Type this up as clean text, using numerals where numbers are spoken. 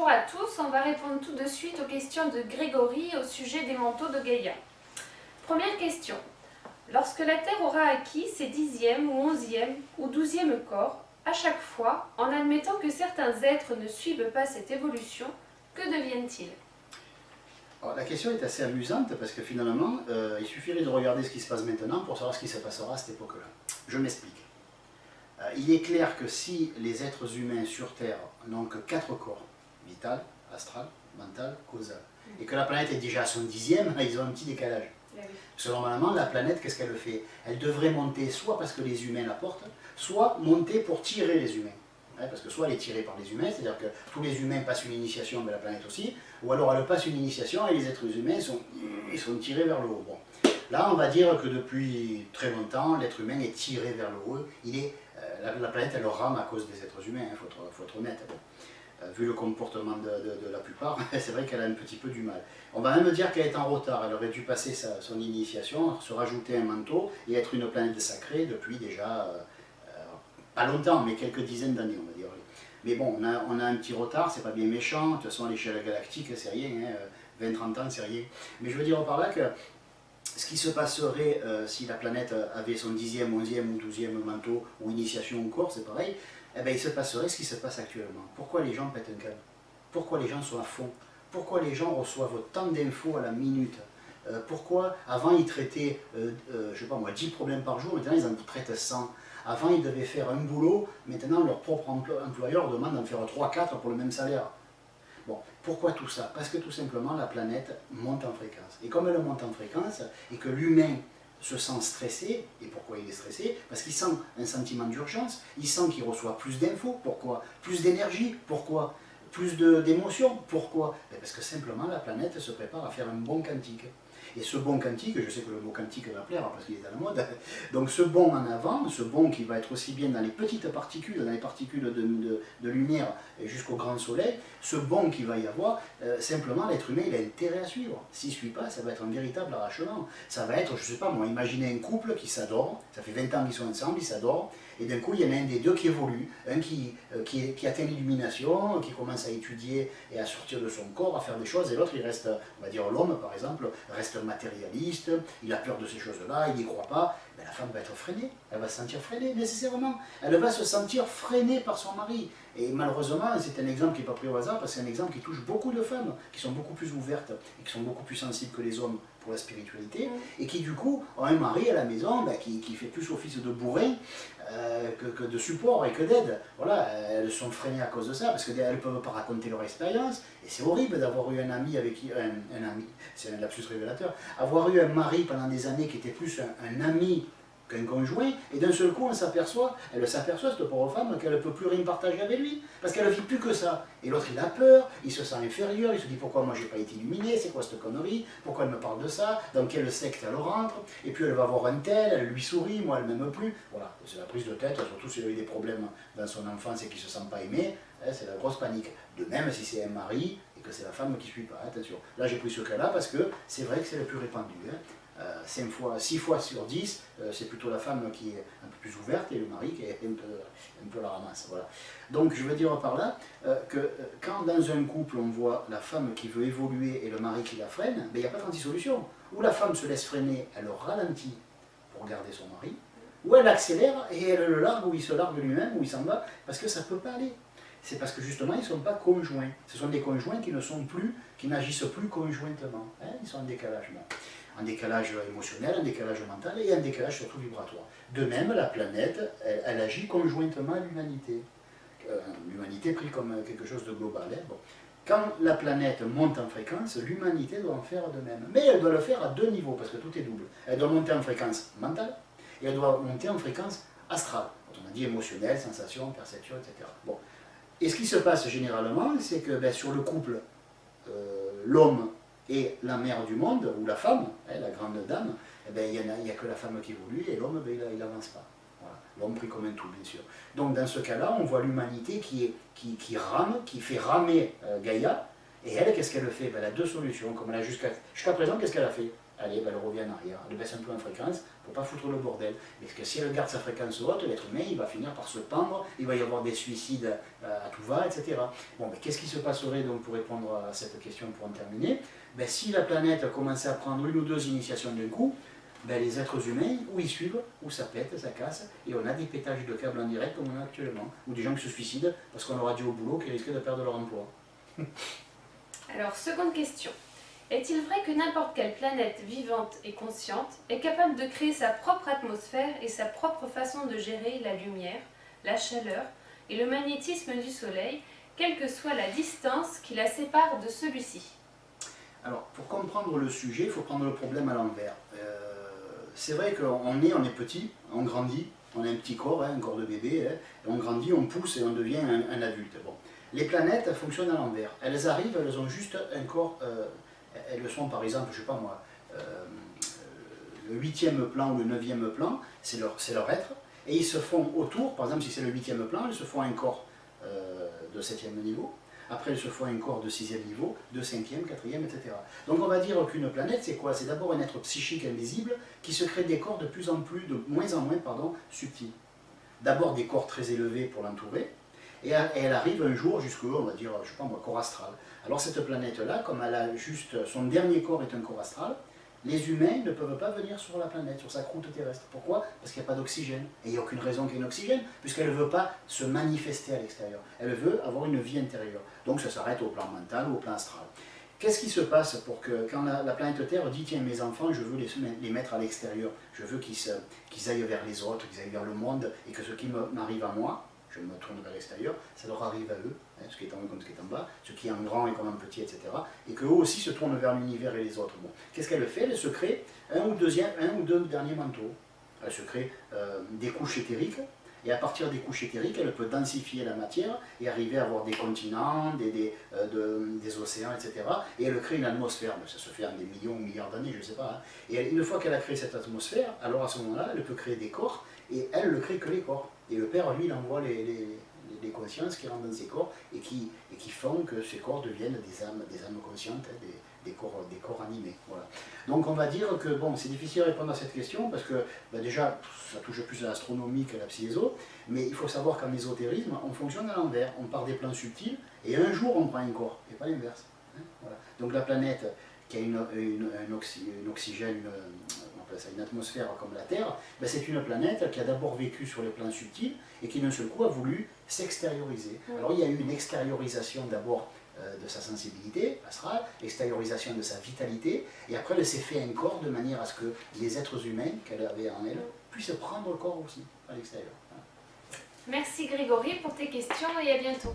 bonjour à tous, on va répondre tout de suite aux questions de Grégory au sujet des manteaux de Gaïa. Première question. Lorsque la Terre aura acquis ses 10e ou 11e ou 12e corps, à chaque fois, en admettant que certains êtres ne suivent pas cette évolution, que deviennent-ils? Alors, la question est assez amusante parce que finalement, il suffirait de regarder ce qui se passe maintenant pour savoir ce qui se passera à cette époque-là. Je m'explique. Il est clair que si les êtres humains sur Terre n'ont que 4 corps, vital, astral, mental, causal, et que la planète est déjà à son 10e, ils ont un petit décalage. Parce que normalement, la planète, qu'est-ce qu'elle fait? Elle devrait monter soit parce que les humains la portent, soit monter pour tirer les humains. Parce que soit elle est tirée par les humains, c'est-à-dire que tous les humains passent une initiation, mais la planète aussi, ou alors elle passe une initiation et les êtres humains sont tirés vers le haut. Bon. Là, on va dire que depuis très longtemps, l'être humain est tiré vers le haut. La planète, elle rame à cause des êtres humains, il faut être honnête. Bon. Vu le comportement de la plupart, c'est vrai qu'elle a un petit peu du mal. On va même dire qu'elle est en retard, elle aurait dû passer son initiation, se rajouter un manteau et être une planète sacrée depuis déjà, pas longtemps, mais quelques dizaines d'années, on va dire. Mais bon, on a un petit retard, c'est pas bien méchant, de toute façon à l'échelle galactique, c'est rien, hein, 20-30 ans, c'est rien. Mais je veux dire par là que ce qui se passerait si la planète avait son 10e, 11e ou 12e manteau ou initiation au corps, c'est pareil, eh bien, il se passerait ce qui se passe actuellement. Pourquoi les gens pètent un câble? Pourquoi les gens sont à fond? Pourquoi les gens reçoivent tant d'infos à la minute? Pourquoi avant ils traitaient, je sais pas moi, 10 problèmes par jour, maintenant ils en traitent 100? Avant ils devaient faire un boulot, maintenant leur propre employeur demande d'en faire 3-4 pour le même salaire. Bon, pourquoi tout ça? Parce que tout simplement la planète monte en fréquence. Et comme elle monte en fréquence, et que l'humain se sent stressé, et pourquoi il est stressé? Parce qu'il sent un sentiment d'urgence, il sent qu'il reçoit plus d'infos, pourquoi? Plus d'énergie, pourquoi? Plus d'émotions, pourquoi? Parce que simplement la planète se prépare à faire un bond quantique. Et ce bond quantique, je sais que le mot quantique va plaire parce qu'il est à la mode, donc ce bond en avant, ce bond qui va être aussi bien dans les petites particules, dans les particules de lumière jusqu'au grand soleil, ce bond qu'il va y avoir, simplement l'être humain il a intérêt à suivre. S'il ne suit pas, ça va être un véritable arrachement. Ça va être, je ne sais pas moi, imaginez un couple qui s'adore, ça fait 20 ans qu'ils sont ensemble, ils s'adorent, et d'un coup il y en a un des deux qui évolue, un qui atteint l'illumination, qui commence à étudier et à sortir de son corps, à faire des choses, et l'autre il reste, on va dire l'homme par exemple, reste matérialiste, il a peur de ces choses-là, il n'y croit pas, mais la femme va être freinée, elle va se sentir freinée nécessairement, elle va se sentir freinée par son mari. Et malheureusement, c'est un exemple qui n'est pas pris au hasard, parce que c'est un exemple qui touche beaucoup de femmes, qui sont beaucoup plus ouvertes et qui sont beaucoup plus sensibles que les hommes pour la spiritualité, et qui du coup ont un mari à la maison qui fait plus office de bourrin que de support et que d'aide. Voilà, elles sont freinées à cause de ça, parce qu'elles ne peuvent pas raconter leur expérience, et c'est horrible d'avoir eu un ami avec qui, un ami, c'est un lapsus révélateur, avoir eu un mari pendant des années qui était plus un ami qu'un conjoint, et d'un seul coup elle s'aperçoit, cette pauvre femme, qu'elle ne peut plus rien partager avec lui, parce qu'elle ne vit plus que ça. Et l'autre il a peur, il se sent inférieur, il se dit pourquoi moi j'ai pas été illuminé, c'est quoi cette connerie, pourquoi elle me parle de ça, dans quelle secte elle rentre, et puis elle va voir un tel, elle lui sourit, moi elle m'aime plus, voilà, c'est la prise de tête, surtout s'il a eu des problèmes dans son enfance et qu'il ne se sent pas aimé, c'est la grosse panique. De même si c'est un mari et que c'est la femme qui ne suit pas, attention. Là j'ai pris ce cas-là parce que c'est vrai que c'est le plus répandu. 6 fois sur 10, c'est plutôt la femme qui est un peu plus ouverte et le mari qui est un peu la ramasse. Voilà. Donc je veux dire par là que quand dans un couple on voit la femme qui veut évoluer et le mari qui la freine, il n'y a pas 36 solutions. Ou la femme se laisse freiner, elle le ralentit pour garder son mari, ou elle accélère et elle le largue ou il se largue lui-même ou il s'en va parce que ça ne peut pas aller. C'est parce que justement ils ne sont pas conjoints. Ce sont des conjoints qui ne sont plus, qui n'agissent plus conjointement. Ils sont en décalage. Bon. Un décalage émotionnel, un décalage mental et un décalage surtout vibratoire. De même, la planète, elle agit conjointement à l'humanité. L'humanité pris comme quelque chose de global. Bon. Quand la planète monte en fréquence, l'humanité doit en faire de même. Mais elle doit le faire à 2 niveaux, parce que tout est double. Elle doit monter en fréquence mentale et elle doit monter en fréquence astrale. On a dit émotionnelle, sensation, perception, etc. Bon. Et ce qui se passe généralement, c'est que sur le couple, l'homme et la mère du monde, ou la femme, la grande dame, il n'y a que la femme qui évolue et l'homme, il n'avance pas. Voilà. L'homme pris comme un tout, bien sûr. Donc dans ce cas-là, on voit l'humanité qui rame, qui fait ramer Gaïa, et elle, qu'est-ce qu'elle fait? Elle a 2 solutions, comme elle a jusqu'à présent, qu'est-ce qu'elle a fait? allez, ben, elle revient en arrière, elle baisse un peu en fréquence pour pas foutre le bordel. Parce que si elle garde sa fréquence haute, l'être humain, il va finir par se pendre, il va y avoir des suicides à tout va, etc. Bon, mais qu'est-ce qui se passerait donc pour répondre à cette question pour en terminer? Ben, si la planète commençait à prendre une ou deux initiations d'un coup, ben, les êtres humains, ou ils suivent, ou ça pète, ça casse, et on a des pétages de câbles en direct comme on a actuellement, ou des gens qui se suicident parce qu'on leur a dit au boulot qu'ils risquaient de perdre leur emploi. Alors, seconde question. Est-il vrai que n'importe quelle planète vivante et consciente est capable de créer sa propre atmosphère et sa propre façon de gérer la lumière, la chaleur et le magnétisme du Soleil, quelle que soit la distance qui la sépare de celui-ci? Alors, pour comprendre le sujet, il faut prendre le problème à l'envers. C'est vrai qu'on est petit, on grandit, on a un petit corps, hein, un corps de bébé, hein, et on grandit, on pousse et on devient un adulte. Bon. Les planètes fonctionnent à l'envers. Elles arrivent, elles ont juste un corps, elles sont par exemple, je ne sais pas moi, le 8e plan ou le 9e plan, c'est leur être, et ils se font autour, par exemple si c'est le 8e plan, ils se font un corps de 7e niveau, après elles se font un corps de 6e niveau, de 5e, 4e, etc. Donc on va dire qu'une planète c'est quoi? C'est d'abord un être psychique invisible qui se crée des corps de moins en moins subtils. D'abord des corps très élevés pour l'entourer, et elle arrive un jour jusqu'au, on va dire, je sais pas moi, corps astral. Alors cette planète-là, comme elle a juste, son dernier corps est un corps astral, les humains ne peuvent pas venir sur la planète, sur sa croûte terrestre. Pourquoi? Parce qu'il n'y a pas d'oxygène. Et il n'y a aucune raison qu'il y ait un oxygène, puisqu'elle ne veut pas se manifester à l'extérieur. Elle veut avoir une vie intérieure. Donc ça s'arrête au plan mental ou au plan astral. Qu'est-ce qui se passe pour que, quand la planète Terre dit, tiens, mes enfants, je veux les mettre à l'extérieur, je veux qu'ils aillent vers les autres, qu'ils aillent vers le monde, et que ce qui m'arrive à moi, je me tourne vers l'extérieur, ça leur arrive à eux, hein, ce qui est en haut comme ce qui est en bas, ce qui est en grand et comme en petit, etc. Et qu'eux aussi se tournent vers l'univers et les autres. Bon. Qu'est-ce qu'elle fait? Elle se crée un ou deux derniers manteaux. Elle se crée des couches éthériques, et à partir des couches éthériques, elle peut densifier la matière et arriver à avoir des continents, des océans, etc. Et elle crée une atmosphère, ça se fait en des millions ou milliards d'années, je ne sais pas. Hein. Et une fois qu'elle a créé cette atmosphère, alors à ce moment-là, elle peut créer des corps, et elle ne crée que les corps. Et le Père, lui, il envoie les consciences qui rentrent dans ces corps et qui font que ces corps deviennent des âmes conscientes, hein, des corps animés. Voilà. Donc on va dire que bon, c'est difficile de répondre à cette question parce que ben déjà, ça touche plus à l'astronomie qu'à la psyéso, mais il faut savoir qu'en ésotérisme, on fonctionne à l'envers. On part des plans subtils et un jour on prend un corps, et pas l'inverse. Hein, voilà. Donc la planète qui a un oxygène, une atmosphère comme la Terre, ben c'est une planète qui a d'abord vécu sur les plans subtils et qui d'un seul coup a voulu s'extérioriser. Alors il y a eu une extériorisation d'abord de sa sensibilité astrale, extériorisation de sa vitalité, et après elle s'est fait un corps de manière à ce que les êtres humains qu'elle avait en elle puissent prendre le corps aussi à l'extérieur. Merci Grégory pour tes questions et à bientôt.